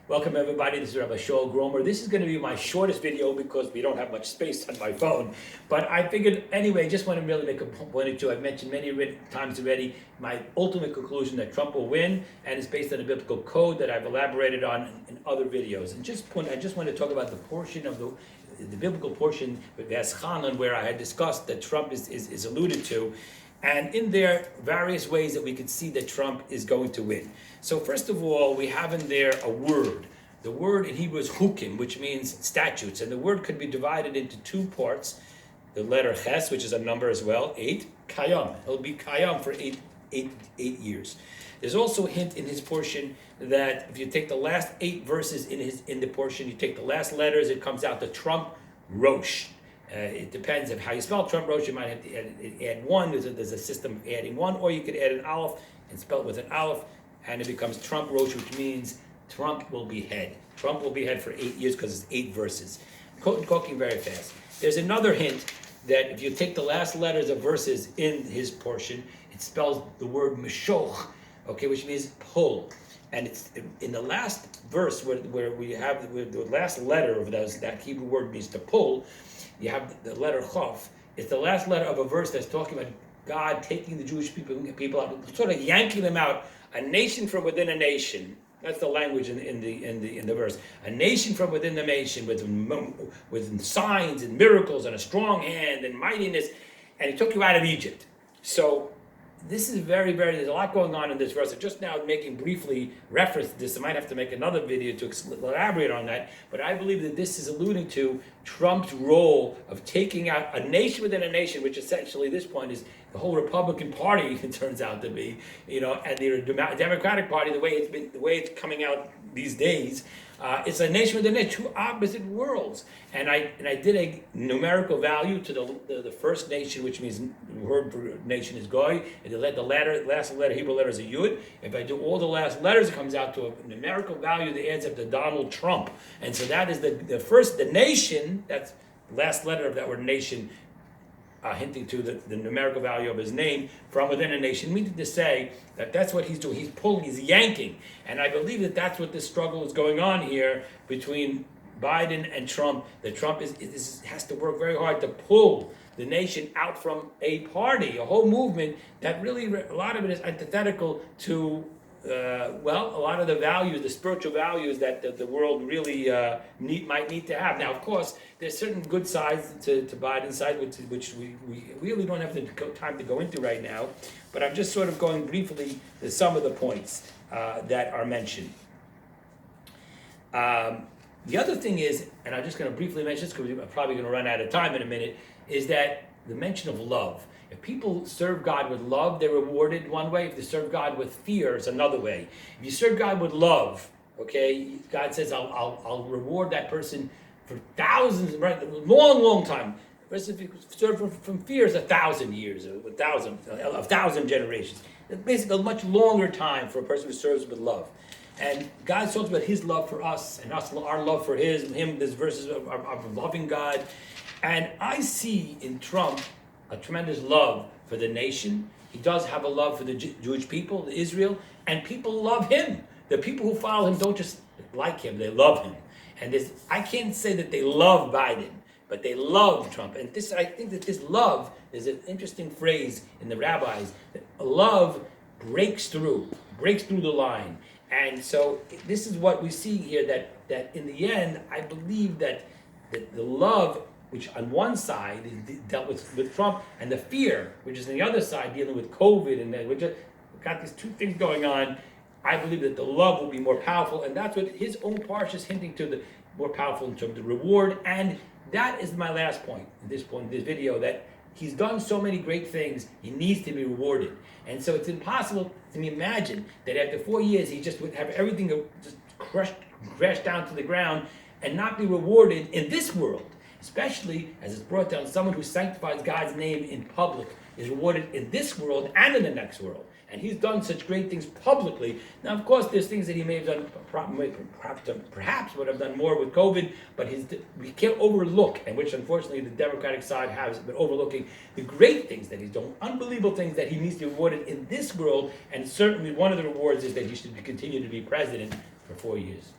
Welcome everybody, this is Rabbi Shaul Gromer. This is going to be my shortest video because we don't have much space on my phone. But I figured anyway, just want to really make a point or two. I've mentioned many times already my ultimate conclusion that Trump will win, and it's based on a biblical code that I've elaborated on in other videos. And I just want to talk about the portion of the biblical portion with V'eschanan where I had discussed that Trump is alluded to. And in there, various ways that we could see that Trump is going to win. So first of all, we have in there a word. The word in Hebrew is hukim, which means statutes. And the word could be divided into two parts. The letter ches, which is a number as well, 8, kayam. It'll be kayam for eight years. There's also a hint in his portion that if you take the last 8 verses in the portion, you take the last letters, it comes out to Trump Rosh. It depends on how you spell Trump Rosh. You might have to add one. There's a system of adding one, or you could add an aleph and spell it with an aleph, and it becomes Trump Rosh, which means Trump will be head. Trump will be head for 8 years because it's 8 verses. Talking very fast. There's another hint that if you take the last letters of verses in his portion, it spells the word meshoch, okay, which means pull. And it's in the last verse where we have the last letter of that Hebrew word means to pull. You have the letter Chof. It's the last letter of a verse that's talking about God taking the Jewish people out, sort of yanking them out, a nation from within a nation. That's the language in the verse. A nation from within the nation with signs and miracles and a strong hand and mightiness, and he took you out of Egypt. So this is there's a lot going on in this verse. I'm just now making briefly reference to this. I might have to make another video to elaborate on that, but I believe that this is alluding to Trump's role of taking out a nation within a nation, which essentially at this point is the whole Republican Party, it turns out to be, and the Democratic Party, the way it's coming out these days. It's a nation within a two opposite worlds, and I did a numerical value to the first nation, which means the word for nation is goy, and the last letter Hebrew letter is a yud. If I do all the last letters, it comes out to a numerical value that adds up to Donald Trump, and so that is the nation. That's the last letter of that word nation. Hinting to the numerical value of his name from within a nation, meaning to say that that's what he's doing. He's pulling, he's yanking. And I believe that that's what this struggle is going on here between Biden and Trump, that Trump has to work very hard to pull the nation out from a party, a whole movement that really, a lot of it is antithetical to a lot of the values, the spiritual values that the world really might need to have. Now, of course, there's certain good sides to Biden's side, which we really don't have time to go into right now. But I'm just sort of going briefly to some of the points that are mentioned. The other thing is, and I'm just going to briefly mention this because I'm probably going to run out of time in a minute, is that the mention of love. If people serve God with love, they're rewarded one way. If they serve God with fear, it's another way. If you serve God with love, okay, God says, I'll reward that person for thousands, right, long time. Whereas if you serve from fear, it's 1,000 years, a 1,000 generations. It's basically a much longer time for a person who serves with love. And God talks about his love for us and us, our love for him. There's verses of loving God. And I see in Trump a tremendous love for the nation. He does have a love for the Jewish people, Israel, and people love him. The people who follow him don't just like him, they love him. And I can't say that they love Biden, but they love Trump. And I think that this love is an interesting phrase in the rabbis, that love breaks through the line. And so this is what we see here, that in the end, I believe that the love, which on one side is dealt with Trump, and the fear, which is on the other side, dealing with COVID, and then we've got these two things going on. I believe that the love will be more powerful, and that's what his own parsha is hinting to, the more powerful in terms of the reward. And that is my last point in this video, that he's done so many great things, he needs to be rewarded. And so it's impossible to imagine that after 4 years, he just would have everything just crash down to the ground and not be rewarded in this world. Especially as it's brought down, someone who sanctifies God's name in public is rewarded in this world and in the next world. And he's done such great things publicly. Now, of course, there's things that he may have done, perhaps would have done more with COVID, but we can't overlook, and which unfortunately the Democratic side has been overlooking, the great things that he's done, unbelievable things that he needs to be rewarded in this world. And certainly one of the rewards is that he should continue to be president for 4 years.